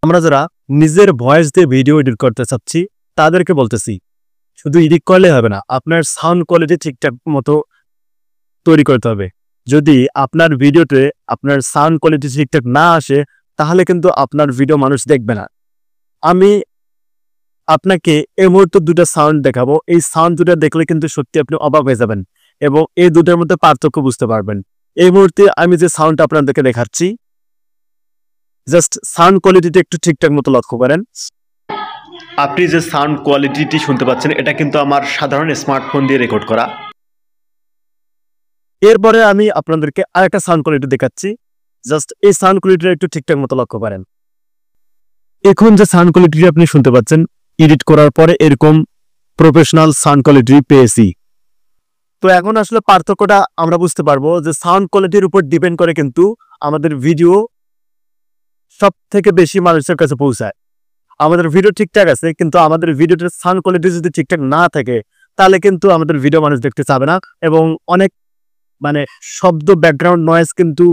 আমরা যারা নিজের ভয়েস দিয়ে ভিডিও এডিট করতে চাচ্ছি তাদেরকে বলতেছি, শুধু এডিট করলে হবে না, আপনার সাউন্ড কোয়ালিটি ঠিকঠাক মতো তৈরি করতে হবে। যদি আপনার ভিডিওতে আপনার সাউন্ড কোয়ালিটি ঠিকঠাক না আসে, তাহলে কিন্তু আপনার ভিডিও মানুষ দেখবে না। আমি আপনাকে এই মুহূর্তে দুটো সাউন্ড দেখাবো। এই সাউন্ড দুটো দেখলে কিন্তু সত্যি আপনি অবাক হয়ে যাবেন এবং এই দুটোর মধ্যে পার্থক্য বুঝতে পারবেন। এই মুহূর্তে আমি যে সাউন্ড আপনাদেরকে দেখাচ্ছি, জাস্ট সাউন্ড কোয়ালিটিটা একটু ঠিকঠাক মতো লক্ষ্য করেন। আপনি যে সাউন্ড কোয়ালিটিটি শুনতে পাচ্ছেন, এটা কিন্তু আমার সাধারণ স্মার্টফোন দিয়ে রেকর্ড করা। এরপরে আমি আপনাদেরকে আরেকটা সাউন্ড কোয়ালিটি দেখাচ্ছি। জাস্ট এই সাউন্ড কোয়ালিটিটা একটু ঠিকঠাক মতো লক্ষ্য করেন। এখন যে সাউন্ড কোয়ালিটি আপনি শুনতে পাচ্ছেন, এডিট করার পরে এরকম প্রফেশনাল সাউন্ড কোয়ালিটি পেয়েছি। তো এখন আসলে পার্থক্যটা আমরা বুঝতে পারবো যে সাউন্ড কোয়ালিটির উপর ডিপেন্ড করে কিন্তু আমাদের ভিডিও সব থেকে বেশি মানুষের কাছে পৌঁছায়। আমাদের ভিডিও ঠিকঠাক আছে, কিন্তু আমাদের ভিডিওটার সাউন্ড কোয়ালিটি যদি ঠিকঠাক না থাকে, তাহলে কিন্তু আমাদের ভিডিও মানুষ দেখতে চাবে না এবং অনেক শব্দ, ব্যাকগ্রাউন্ড নয়েজ কিন্তু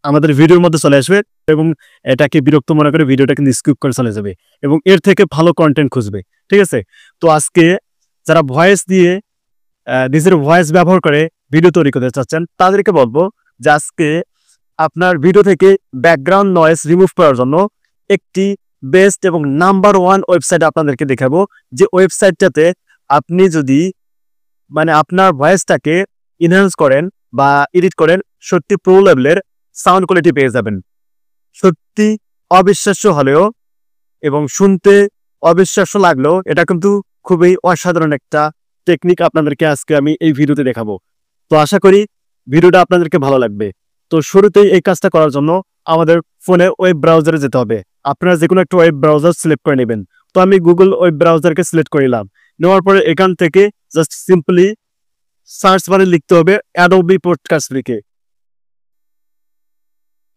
আমাদের ভিডিওর মধ্যে চলে আসবে এবং এটাকে বিরক্ত মনে করে ভিডিওটা কিন্তু স্কিপ করে চলে যাবে এবং এর থেকে ভালো কন্টেন্ট খুঁজবে। ঠিক আছে? তো আজকে যারা ভয়েস দিয়ে নিজের ভয়েস ব্যবহার করে ভিডিও তৈরি করতে চাচ্ছেন, তাদেরকে বলবো যে আজকে আপনার ভিডিও থেকে ব্যাকগ্রাউন্ড নয়েজ রিমুভ করার জন্য একটি বেস্ট এবং নাম্বার 1 ওয়েবসাইট আপনাদেরকে দেখাবো। যে ওয়েবসাইটটাতে আপনি যদি আপনার ভয়েসটাকে ইনহ্যান্স করেন বা এডিট করেন, সত্যি প্রো লেভেলের সাউন্ড কোয়ালিটি পেয়ে যাবেন। সত্যি অবিশ্বাস্য হলেও এবং শুনতে অবিশ্বাস্য লাগলেও এটা কিন্তু খুবই অসাধারণ একটা টেকনিক আপনাদেরকে আজকে আমি এই ভিডিওতে দেখাবো। তো আশা করি ভিডিওটা আপনাদেরকে ভালো লাগবে। তো শুরুতেই এই কাজটা করার জন্য আমাদের ফোনে ওয়েব ব্রাউজারে যেতে হবে। আপনারা যে কোনো একটা ওয়েব ব্রাউজার সিলেক্ট করে নেবেন। তো আমি গুগল ওয়েব ব্রাউজারকে সিলেক্ট করে নিলাম। নেওয়ার পরে এখান থেকে জাস্ট সিম্পলি সার্চ বারে লিখতে হবে অ্যাডোবি পডকাস্ট লিখে।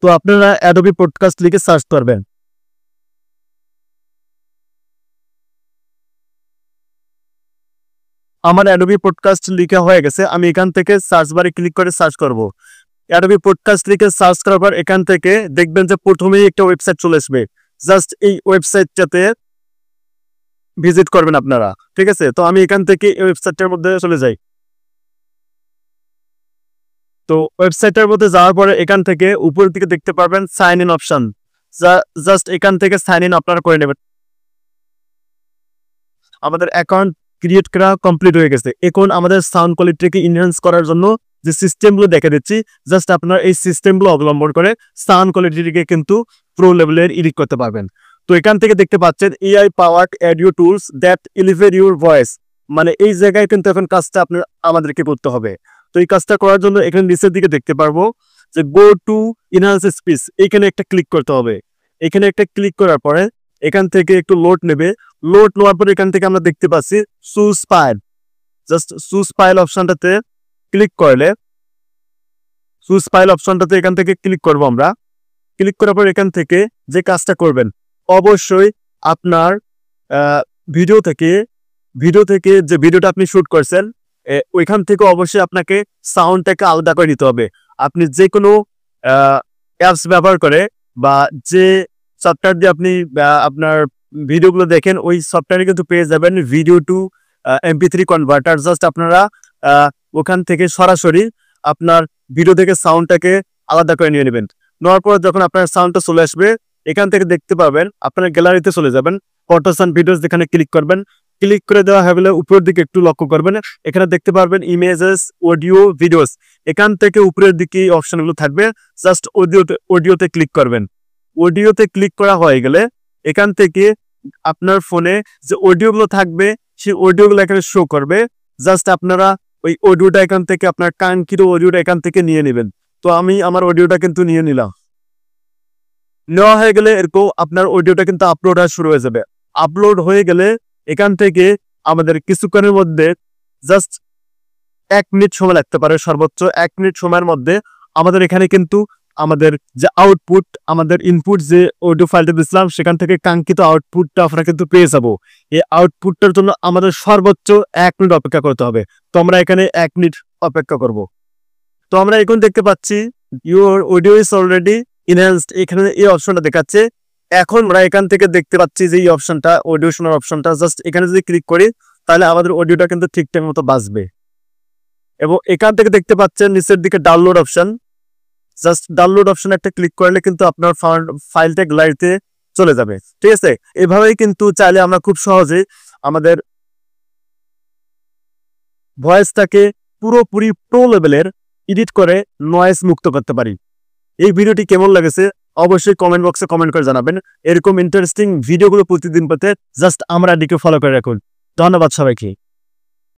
তো আপনারা অ্যাডোবি পডকাস্ট লিখে সার্চ করবেন। আমার অ্যাডোবি পডকাস্ট লিখা হয়ে গেছে। আমি এখান থেকে সার্চ বারে ক্লিক করে সার্চ করব। অ্যাডোবি পডকাস্ট লিখে সার্চ করার পর এখান থেকে দেখবেন যে প্রথমেই একটা ওয়েবসাইট চলে আসবে। জাস্ট এই ওয়েবসাইটটাতে ভিজিট করবেন আপনারা। ঠিক আছে? তো আমি এখান থেকে এই ওয়েবসাইটটার মধ্যে চলে যাই। তো ওয়েবসাইটের মধ্যে যাওয়ার পরে এখান থেকে উপরের দিকে দেখতে পারবেন সাইন ইন অপশন। জাস্ট এখান থেকে সাইন ইন আপনারা করে নেবেন। আমাদের অ্যাকাউন্ট ক্রিয়েট করা কমপ্লিট হয়ে গেছে। এখন আমাদের সাউন্ড কোয়ালিটিকে ইনহ্যান্স করার জন্য যে সিস্টেমগুলো দেখে দিচ্ছি, জাস্ট আপনারা এই সিস্টেমগুলো অবলম্বন করে সাউন্ড কোয়ালিটিকে কিন্তু প্রো লেভেলের এডিট করতে পারবেন। তো এখান থেকে দেখতে পাচ্ছেন AI powered audio tools that elevate your voice. এই জায়গায় কিন্তু এখন কাজটা আমাদেরকে করতে হবে। তো এই কাজটা করার জন্য এখানে নিচের দিকে দেখতে পারবো যে গো টু ইনহ্যান্স স্পিচ, এখানে একটা ক্লিক করতে হবে। এখানে একটা ক্লিক করার পরে এখান থেকে একটু লোড নেবে। লোড নেওয়ার পরে এখান থেকে আমরা দেখতে পাচ্ছি choose file. Just choose file অপশনটাতে ক্লিক করলে চুজ ফাইল অপশনটাতে এখান থেকে ক্লিক করব আমরা। ক্লিক করার পর এখান থেকে যে কাজটা করবেন, অবশ্যই আপনার ভিডিও থেকে যে ভিডিওটা আপনি শুট করছেন ওইখান থেকে অবশ্যই আপনাকে সাউন্ডটাকে আলাদা করে নিতে হবে। আপনি যে কোনো অ্যাপস ব্যবহার করে বা যে সফটওয়্যার দিয়ে আপনি আপনার ভিডিওগুলো দেখেন, ওই সফটওয়্যারে কিন্তু পেয়ে যাবেন video two MP3 converter. Just আপনারা ওখান থেকে সরাসরি আপনার ভিডিও থেকে সাউন্ডটাকে আলাদা করে নিয়ে নেবেন। নেওয়ার পর যখন আপনার সাউন্ডটা চলে আসবে, এখান থেকে দেখতে পাবেন আপনার গ্যালারিতে চলে যাবেন, ফটোস অ্যান্ড ভিডিওস, যেখানে ক্লিক করবেন। ক্লিক করে দেওয়া হলে উপরের দিকে একটু লক্ষ্য করবেন, এখানে দেখতে পারবেন ইমেজেস, অডিও, ভিডিওস। এখান থেকে উপরের দিকে অপশনগুলো থাকবে, জাস্ট অডিওতে ক্লিক করবেন। অডিওতে ক্লিক করা হয়ে গেলে এখান থেকে আপনার ফোনে যে অডিওগুলো থাকবে সেই অডিওগুলো এখানে শো করবে। জাস্ট আপনারা ওই অডিওটা এখান থেকে, আপনার কাঙ্ক্ষিত অডিওটা এখান থেকে নিয়ে নেবেন। তো আমি আমার অডিওটা কিন্তু নিয়ে নিলাম। নেওয়া হয়ে গেলে এরকম আপনার অডিওটা কিন্তু আপলোড হওয়া শুরু হয়ে যাবে। আপলোড হয়ে গেলে এখান থেকে আমাদের কিছুক্ষণের মধ্যে জাস্ট 1 মিনিট সময় লাগতে পারে, সর্বোচ্চ 1 মিনিট সময়ের মধ্যে আমাদের এখানে কিন্তু আমাদের যে আউটপুট, আমাদের ইনপুট যে অডিও ফাইলটা দিয়েছিলাম সেখান থেকে কাঙ্ক্ষিত আউটপুটটা আমরা কিন্তু পেয়ে যাবো। এই আউটপুটটার জন্য আমাদের সর্বোচ্চ 1 মিনিট অপেক্ষা করতে হবে। তো আমরা এখানে 1 মিনিট অপেক্ষা করব। তো আমরা এখন দেখতে পাচ্ছি your audio is already enhanced, এখানে এই অপশনটা দেখাচ্ছে এখন আমরা এখান থেকে দেখতে পাচ্ছি যে এই অপশনটা অডিও শোনার অপশনটা, জাস্ট এখানে যদি ক্লিক করি তাহলে আমাদের অডিওটা কিন্তু ঠিকঠাক মতো বাজবে। এবং এখান থেকে দেখতে পাচ্ছেন নিচের দিকে download option, just download option একটা ক্লিক করলে কিন্তু আপনার ফাইলটা গ্যালারিতে চলে যাবে। ঠিক আছে, এভাবেই কিন্তু চাইলে আমরা খুব সহজে আমাদের ভয়েসটাকে পুরোপুরি প্রো লেভেলের এডিট করে নয়েজ মুক্ত করতে পারি। এই ভিডিওটি কেমন লেগেছে অবশ্যই কমেন্ট বক্সে কমেন্ট করে জানাবেন। এরকম ইন্টারেস্টিং ভিডিওগুলো প্রতিদিন পেতে জাস্ট আমার আইডিকে ফলো করে রাখুন। ধন্যবাদ সবাইকে।